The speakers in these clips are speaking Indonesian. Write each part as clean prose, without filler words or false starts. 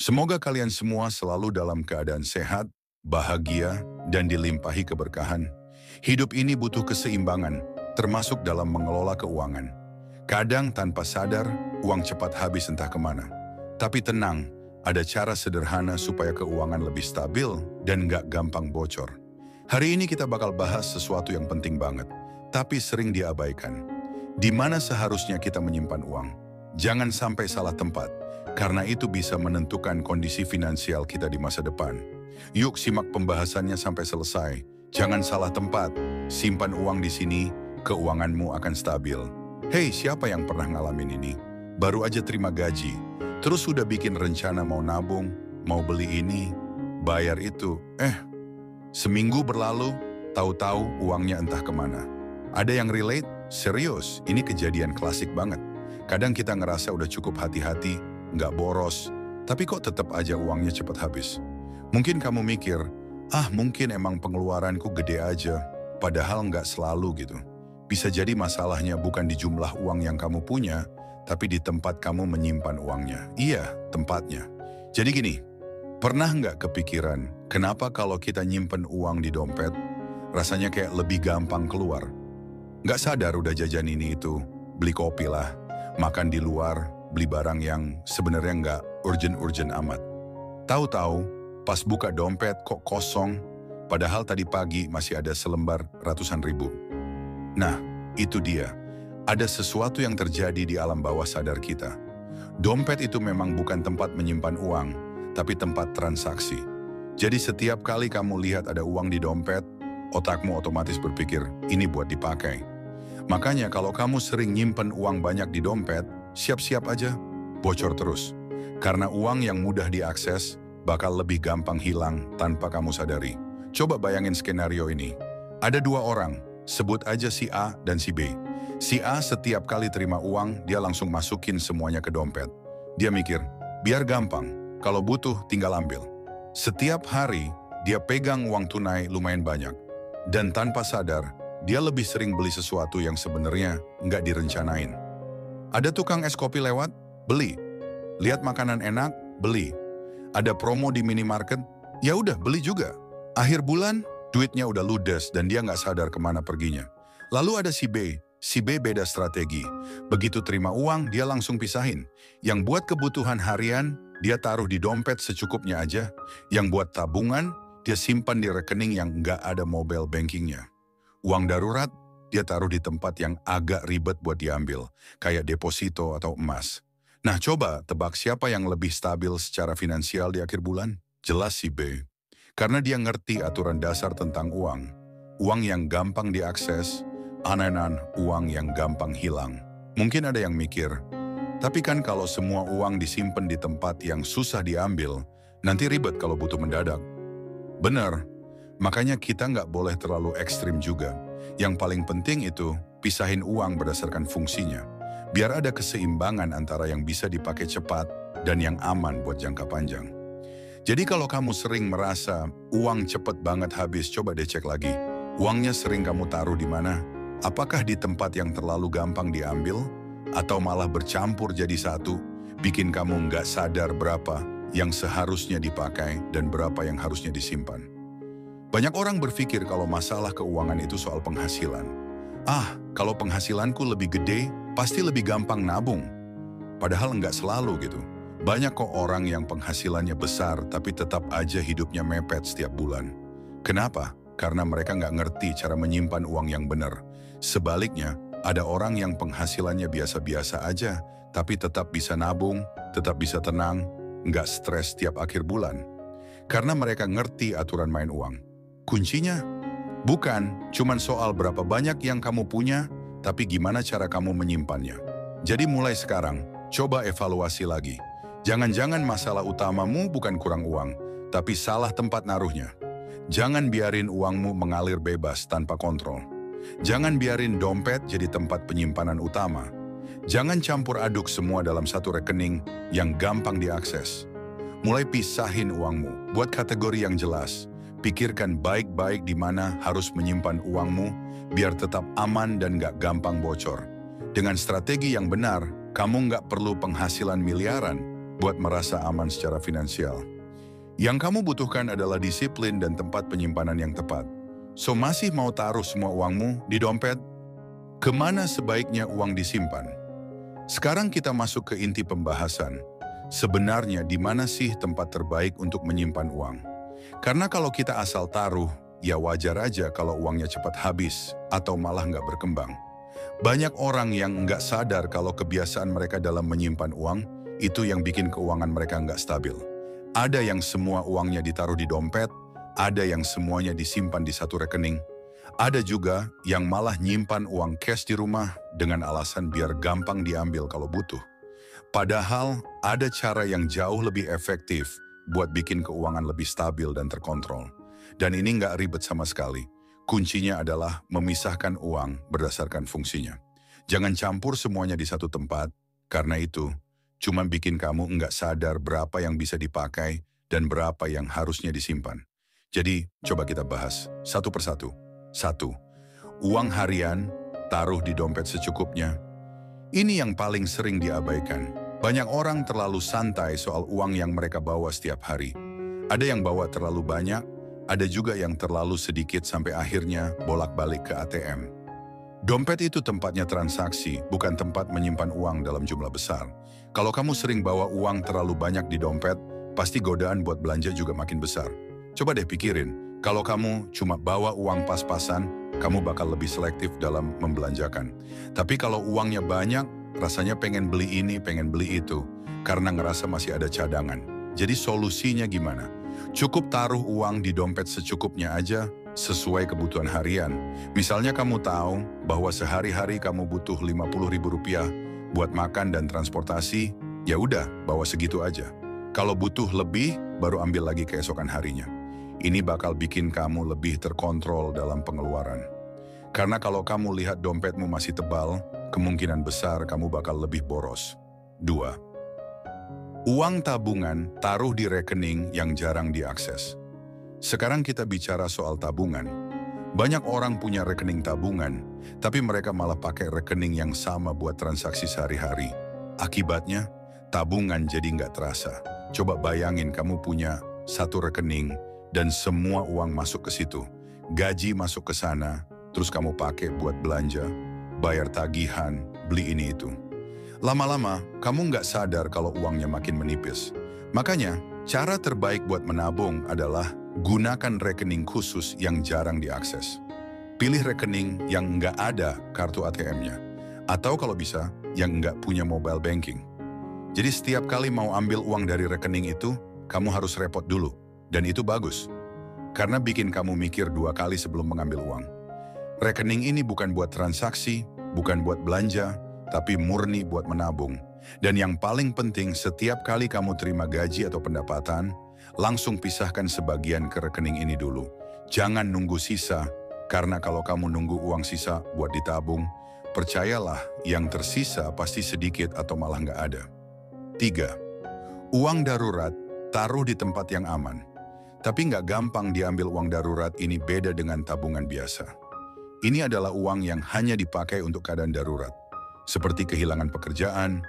Semoga kalian semua selalu dalam keadaan sehat, bahagia, dan dilimpahi keberkahan. Hidup ini butuh keseimbangan, termasuk dalam mengelola keuangan. Kadang tanpa sadar, uang cepat habis entah kemana. Tapi tenang, ada cara sederhana supaya keuangan lebih stabil dan nggak gampang bocor. Hari ini kita bakal bahas sesuatu yang penting banget, tapi sering diabaikan. Di mana seharusnya kita menyimpan uang? Jangan sampai salah tempat, karena itu bisa menentukan kondisi finansial kita di masa depan. Yuk simak pembahasannya sampai selesai. Jangan salah tempat, simpan uang di sini, keuanganmu akan stabil. Hei, siapa yang pernah ngalamin ini? Baru aja terima gaji, terus sudah bikin rencana mau nabung, mau beli ini, bayar itu. Seminggu berlalu, tahu-tahu uangnya entah kemana. Ada yang relate? Serius, ini kejadian klasik banget. Kadang kita ngerasa udah cukup hati-hati, nggak boros, tapi kok tetap aja uangnya cepat habis. Mungkin kamu mikir, mungkin emang pengeluaranku gede aja, padahal nggak selalu gitu. Bisa jadi masalahnya bukan di jumlah uang yang kamu punya, tapi di tempat kamu menyimpan uangnya. Iya, tempatnya. Jadi gini, pernah nggak kepikiran, kenapa kalau kita nyimpen uang di dompet, rasanya kayak lebih gampang keluar? Nggak sadar udah jajan ini itu, beli kopi lah, makan di luar, beli barang yang sebenarnya nggak urgent-urgent amat. Tahu-tahu, pas buka dompet kok kosong, padahal tadi pagi masih ada selembar ratusan ribu. Nah, itu dia. Ada sesuatu yang terjadi di alam bawah sadar kita. Dompet itu memang bukan tempat menyimpan uang, tapi tempat transaksi. Jadi setiap kali kamu lihat ada uang di dompet, otakmu otomatis berpikir, ini buat dipakai. Makanya kalau kamu sering nyimpen uang banyak di dompet, siap-siap aja, bocor terus. Karena uang yang mudah diakses bakal lebih gampang hilang tanpa kamu sadari. Coba bayangin skenario ini. Ada dua orang, sebut aja si A dan si B. Si A setiap kali terima uang, dia langsung masukin semuanya ke dompet. Dia mikir, biar gampang, kalau butuh tinggal ambil. Setiap hari, dia pegang uang tunai lumayan banyak. Dan tanpa sadar, dia lebih sering beli sesuatu yang sebenarnya nggak direncanain. Ada tukang es kopi lewat? Beli. Lihat makanan enak? Beli. Ada promo di minimarket? Ya udah, beli juga. Akhir bulan, duitnya udah ludes dan dia nggak sadar kemana perginya. Lalu ada si B. Si B beda strategi. Begitu terima uang, dia langsung pisahin. Yang buat kebutuhan harian, dia taruh di dompet secukupnya aja. Yang buat tabungan, dia simpan di rekening yang nggak ada mobile bankingnya. Uang darurat, dia taruh di tempat yang agak ribet buat diambil, kayak deposito atau emas. Nah, coba tebak siapa yang lebih stabil secara finansial di akhir bulan? Jelas si B. Karena dia ngerti aturan dasar tentang uang. Uang yang gampang diakses, anenan uang yang gampang hilang. Mungkin ada yang mikir, tapi kan kalau semua uang disimpan di tempat yang susah diambil, nanti ribet kalau butuh mendadak. Bener. Makanya kita nggak boleh terlalu ekstrim juga. Yang paling penting itu, pisahin uang berdasarkan fungsinya. Biar ada keseimbangan antara yang bisa dipakai cepat dan yang aman buat jangka panjang. Jadi kalau kamu sering merasa uang cepet banget habis, coba deh cek lagi. Uangnya sering kamu taruh di mana? Apakah di tempat yang terlalu gampang diambil? Atau malah bercampur jadi satu, bikin kamu nggak sadar berapa yang seharusnya dipakai dan berapa yang harusnya disimpan? Banyak orang berpikir kalau masalah keuangan itu soal penghasilan. Kalau penghasilanku lebih gede, pasti lebih gampang nabung. Padahal nggak selalu gitu. Banyak kok orang yang penghasilannya besar tapi tetap aja hidupnya mepet setiap bulan. Kenapa? Karena mereka nggak ngerti cara menyimpan uang yang benar. Sebaliknya, ada orang yang penghasilannya biasa-biasa aja, tapi tetap bisa nabung, tetap bisa tenang, nggak stres setiap akhir bulan. Karena mereka ngerti aturan main uang. Kuncinya bukan cuman soal berapa banyak yang kamu punya, tapi gimana cara kamu menyimpannya. Jadi mulai sekarang, coba evaluasi lagi. Jangan-jangan masalah utamamu bukan kurang uang, tapi salah tempat naruhnya. Jangan biarin uangmu mengalir bebas tanpa kontrol. Jangan biarin dompet jadi tempat penyimpanan utama. Jangan campur aduk semua dalam satu rekening yang gampang diakses. Mulai pisahin uangmu, buat kategori yang jelas. Pikirkan baik-baik di mana harus menyimpan uangmu biar tetap aman dan gak gampang bocor. Dengan strategi yang benar, kamu nggak perlu penghasilan miliaran. buat merasa aman secara finansial. Yang kamu butuhkan adalah disiplin dan tempat penyimpanan yang tepat. So, masih mau taruh semua uangmu di dompet? Kemana sebaiknya uang disimpan? Sekarang kita masuk ke inti pembahasan. Sebenarnya di mana sih tempat terbaik untuk menyimpan uang? Karena kalau kita asal taruh, ya wajar aja kalau uangnya cepat habis atau malah nggak berkembang. Banyak orang yang nggak sadar kalau kebiasaan mereka dalam menyimpan uang itu yang bikin keuangan mereka nggak stabil. Ada yang semua uangnya ditaruh di dompet, ada yang semuanya disimpan di satu rekening. Ada juga yang malah nyimpan uang cash di rumah dengan alasan biar gampang diambil kalau butuh. Padahal ada cara yang jauh lebih efektif buat bikin keuangan lebih stabil dan terkontrol. Dan ini nggak ribet sama sekali. Kuncinya adalah memisahkan uang berdasarkan fungsinya. Jangan campur semuanya di satu tempat, karena itu cuma bikin kamu nggak sadar berapa yang bisa dipakai dan berapa yang harusnya disimpan. Jadi, coba kita bahas satu persatu. 1. Uang harian, taruh di dompet secukupnya. Ini yang paling sering diabaikan. Banyak orang terlalu santai soal uang yang mereka bawa setiap hari. Ada yang bawa terlalu banyak, ada juga yang terlalu sedikit sampai akhirnya bolak-balik ke ATM. Dompet itu tempatnya transaksi, bukan tempat menyimpan uang dalam jumlah besar. Kalau kamu sering bawa uang terlalu banyak di dompet, pasti godaan buat belanja juga makin besar. Coba deh pikirin, kalau kamu cuma bawa uang pas-pasan, kamu bakal lebih selektif dalam membelanjakan. Tapi kalau uangnya banyak, rasanya pengen beli ini, pengen beli itu, karena ngerasa masih ada cadangan. Jadi solusinya gimana? Cukup taruh uang di dompet secukupnya aja, sesuai kebutuhan harian. Misalnya kamu tahu bahwa sehari-hari kamu butuh Rp50.000 buat makan dan transportasi, ya udah bawa segitu aja. Kalau butuh lebih, baru ambil lagi keesokan harinya. Ini bakal bikin kamu lebih terkontrol dalam pengeluaran. Karena kalau kamu lihat dompetmu masih tebal, kemungkinan besar kamu bakal lebih boros. 2. Uang tabungan taruh di rekening yang jarang diakses. Sekarang kita bicara soal tabungan. Banyak orang punya rekening tabungan, tapi mereka malah pakai rekening yang sama buat transaksi sehari-hari. Akibatnya, tabungan jadi nggak terasa. Coba bayangin kamu punya satu rekening dan semua uang masuk ke situ. Gaji masuk ke sana, terus kamu pakai buat belanja, bayar tagihan, beli ini itu. Lama-lama, kamu nggak sadar kalau uangnya makin menipis. Makanya, cara terbaik buat menabung adalah gunakan rekening khusus yang jarang diakses. Pilih rekening yang nggak ada kartu ATM-nya. Atau kalau bisa, yang nggak punya mobile banking. Jadi setiap kali mau ambil uang dari rekening itu, kamu harus repot dulu. Dan itu bagus. Karena bikin kamu mikir 2 kali sebelum mengambil uang. Rekening ini bukan buat transaksi, bukan buat belanja, tapi murni buat menabung. Dan yang paling penting, setiap kali kamu terima gaji atau pendapatan, langsung pisahkan sebagian ke rekening ini dulu. Jangan nunggu sisa, karena kalau kamu nunggu uang sisa buat ditabung, percayalah yang tersisa pasti sedikit atau malah nggak ada. 3. Uang darurat taruh di tempat yang aman. Tapi nggak gampang diambil uang darurat ini beda dengan tabungan biasa. Ini adalah uang yang hanya dipakai untuk keadaan darurat, seperti kehilangan pekerjaan,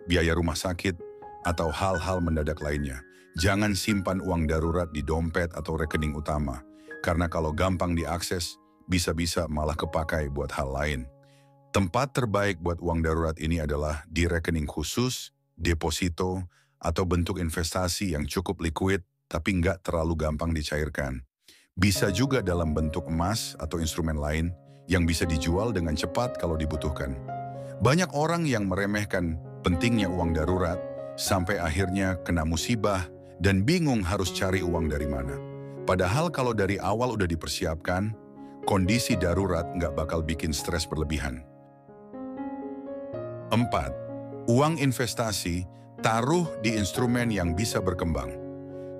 biaya rumah sakit, atau hal-hal mendadak lainnya. Jangan simpan uang darurat di dompet atau rekening utama, karena kalau gampang diakses, bisa-bisa malah kepakai buat hal lain. Tempat terbaik buat uang darurat ini adalah di rekening khusus, deposito, atau bentuk investasi yang cukup liquid, tapi nggak terlalu gampang dicairkan. Bisa juga dalam bentuk emas atau instrumen lain yang bisa dijual dengan cepat kalau dibutuhkan. Banyak orang yang meremehkan pentingnya uang darurat, sampai akhirnya kena musibah dan bingung harus cari uang dari mana. Padahal kalau dari awal udah dipersiapkan, kondisi darurat nggak bakal bikin stres berlebihan. 4. Uang investasi taruh di instrumen yang bisa berkembang.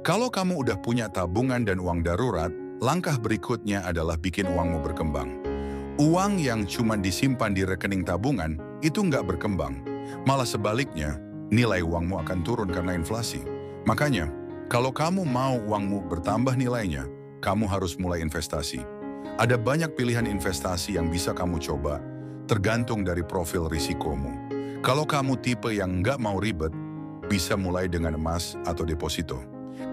Kalau kamu udah punya tabungan dan uang darurat, langkah berikutnya adalah bikin uangmu berkembang. Uang yang cuma disimpan di rekening tabungan itu nggak berkembang. Malah sebaliknya, nilai uangmu akan turun karena inflasi. Makanya, kalau kamu mau uangmu bertambah nilainya, kamu harus mulai investasi. Ada banyak pilihan investasi yang bisa kamu coba, tergantung dari profil risikomu. Kalau kamu tipe yang nggak mau ribet, bisa mulai dengan emas atau deposito.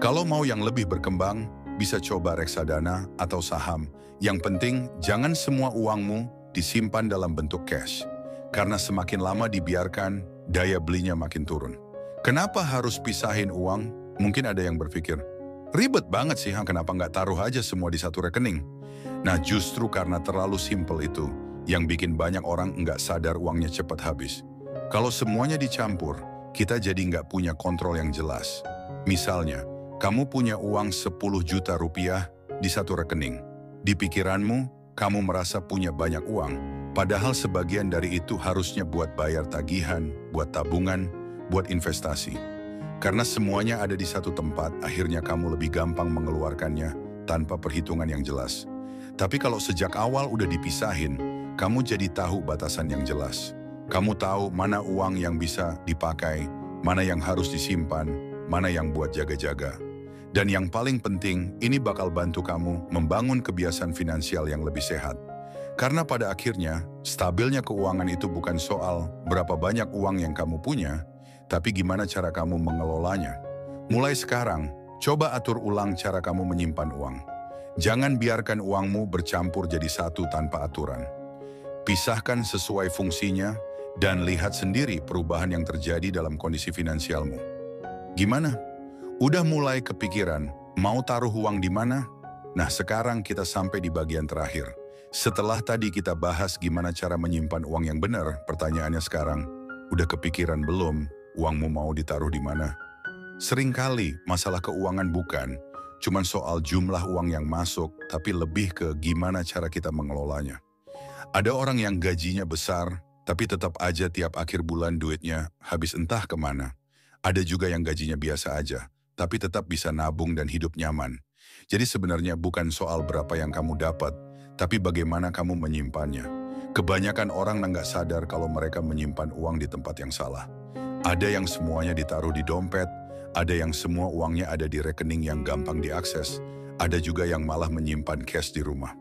Kalau mau yang lebih berkembang, bisa coba reksadana atau saham. Yang penting, jangan semua uangmu disimpan dalam bentuk cash. Karena semakin lama dibiarkan, daya belinya makin turun. Kenapa harus pisahin uang? Mungkin ada yang berpikir, ribet banget sih, kenapa nggak taruh aja semua di satu rekening? Nah, justru karena terlalu simpel itu, yang bikin banyak orang nggak sadar uangnya cepat habis. Kalau semuanya dicampur, kita jadi nggak punya kontrol yang jelas. Misalnya, kamu punya uang 10 juta rupiah di satu rekening. Di pikiranmu, kamu merasa punya banyak uang, padahal sebagian dari itu harusnya buat bayar tagihan, buat tabungan, buat investasi. Karena semuanya ada di satu tempat, akhirnya kamu lebih gampang mengeluarkannya tanpa perhitungan yang jelas. Tapi kalau sejak awal udah dipisahin, kamu jadi tahu batasan yang jelas. Kamu tahu mana uang yang bisa dipakai, mana yang harus disimpan, mana yang buat jaga-jaga. Dan yang paling penting, ini bakal bantu kamu membangun kebiasaan finansial yang lebih sehat. Karena pada akhirnya, stabilnya keuangan itu bukan soal berapa banyak uang yang kamu punya, tapi gimana cara kamu mengelolanya. Mulai sekarang, coba atur ulang cara kamu menyimpan uang. Jangan biarkan uangmu bercampur jadi satu tanpa aturan. Pisahkan sesuai fungsinya dan lihat sendiri perubahan yang terjadi dalam kondisi finansialmu. Gimana? Udah mulai kepikiran mau taruh uang di mana? Nah, sekarang kita sampai di bagian terakhir. Setelah tadi kita bahas gimana cara menyimpan uang yang benar, pertanyaannya sekarang, udah kepikiran belum uangmu mau ditaruh di mana? Seringkali masalah keuangan bukan cuma soal jumlah uang yang masuk, tapi lebih ke gimana cara kita mengelolanya. Ada orang yang gajinya besar, tapi tetap aja tiap akhir bulan duitnya habis entah kemana. Ada juga yang gajinya biasa aja, tapi tetap bisa nabung dan hidup nyaman. Jadi sebenarnya bukan soal berapa yang kamu dapat, tapi bagaimana kamu menyimpannya. Kebanyakan orang nggak sadar kalau mereka menyimpan uang di tempat yang salah. Ada yang semuanya ditaruh di dompet, ada yang semua uangnya ada di rekening yang gampang diakses, ada juga yang malah menyimpan cash di rumah.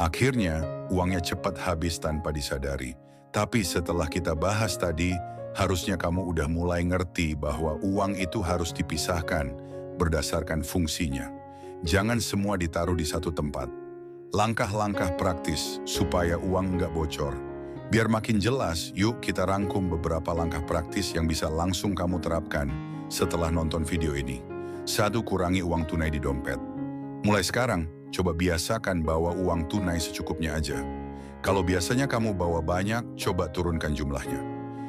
Akhirnya, uangnya cepat habis tanpa disadari. Tapi setelah kita bahas tadi, harusnya kamu udah mulai ngerti bahwa uang itu harus dipisahkan berdasarkan fungsinya. Jangan semua ditaruh di satu tempat. Langkah-langkah praktis supaya uang nggak bocor. Biar makin jelas, yuk kita rangkum beberapa langkah praktis yang bisa langsung kamu terapkan setelah nonton video ini. 1. Kurangi uang tunai di dompet. Mulai sekarang, coba biasakan bawa uang tunai secukupnya aja. Kalau biasanya kamu bawa banyak, coba turunkan jumlahnya.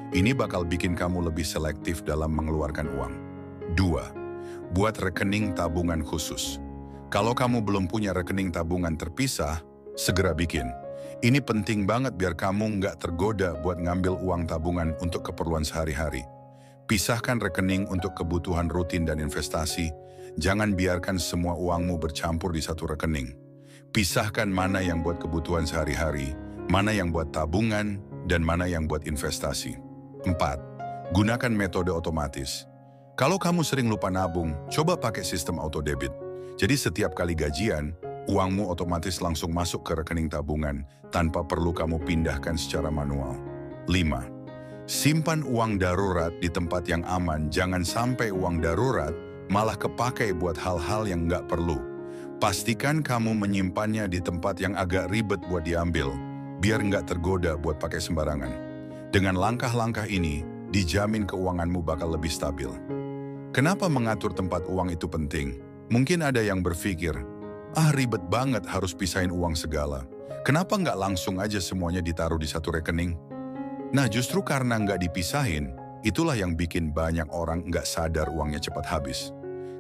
Ini bakal bikin kamu lebih selektif dalam mengeluarkan uang. 2. Buat rekening tabungan khusus. Kalau kamu belum punya rekening tabungan terpisah, segera bikin. Ini penting banget biar kamu nggak tergoda buat ngambil uang tabungan untuk keperluan sehari-hari. Pisahkan rekening untuk kebutuhan rutin dan investasi. Jangan biarkan semua uangmu bercampur di satu rekening. Pisahkan mana yang buat kebutuhan sehari-hari, mana yang buat tabungan, dan mana yang buat investasi. 4. Gunakan metode otomatis. Kalau kamu sering lupa nabung, coba pakai sistem auto debit. Jadi setiap kali gajian, uangmu otomatis langsung masuk ke rekening tabungan tanpa perlu kamu pindahkan secara manual. 5. Simpan uang darurat di tempat yang aman. Jangan sampai uang darurat malah kepakai buat hal-hal yang nggak perlu. Pastikan kamu menyimpannya di tempat yang agak ribet buat diambil, biar nggak tergoda buat pakai sembarangan. Dengan langkah-langkah ini, dijamin keuanganmu bakal lebih stabil. Kenapa mengatur tempat uang itu penting? Mungkin ada yang berpikir, ribet banget harus pisahin uang segala. Kenapa nggak langsung aja semuanya ditaruh di satu rekening? Nah, justru karena nggak dipisahin, itulah yang bikin banyak orang nggak sadar uangnya cepat habis.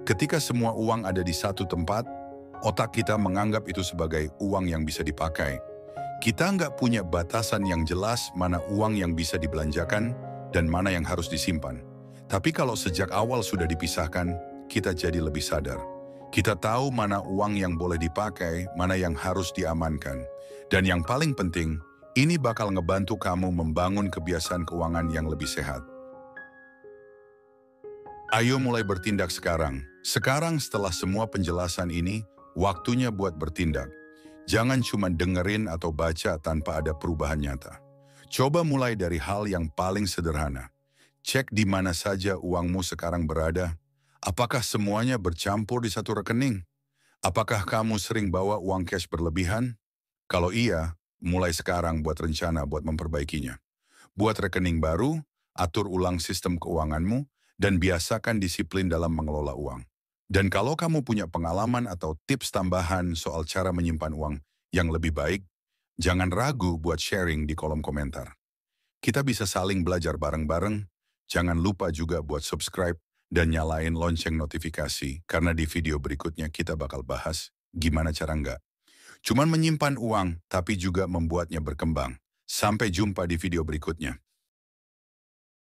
Ketika semua uang ada di satu tempat, otak kita menganggap itu sebagai uang yang bisa dipakai. Kita nggak punya batasan yang jelas mana uang yang bisa dibelanjakan dan mana yang harus disimpan. Tapi kalau sejak awal sudah dipisahkan, kita jadi lebih sadar. Kita tahu mana uang yang boleh dipakai, mana yang harus diamankan. Dan yang paling penting, ini bakal ngebantu kamu membangun kebiasaan keuangan yang lebih sehat. Ayo mulai bertindak sekarang. Sekarang setelah semua penjelasan ini, waktunya buat bertindak. Jangan cuma dengerin atau baca tanpa ada perubahan nyata. Coba mulai dari hal yang paling sederhana. Cek di mana saja uangmu sekarang berada. Apakah semuanya bercampur di satu rekening? Apakah kamu sering bawa uang cash berlebihan? Kalau iya, mulai sekarang buat rencana buat memperbaikinya. Buat rekening baru, atur ulang sistem keuanganmu, dan biasakan disiplin dalam mengelola uang. Dan kalau kamu punya pengalaman atau tips tambahan soal cara menyimpan uang yang lebih baik, jangan ragu buat sharing di kolom komentar. Kita bisa saling belajar bareng-bareng. Jangan lupa juga buat subscribe dan nyalain lonceng notifikasi, karena di video berikutnya kita bakal bahas gimana cara nggak cuman menyimpan uang, tapi juga membuatnya berkembang. Sampai jumpa di video berikutnya.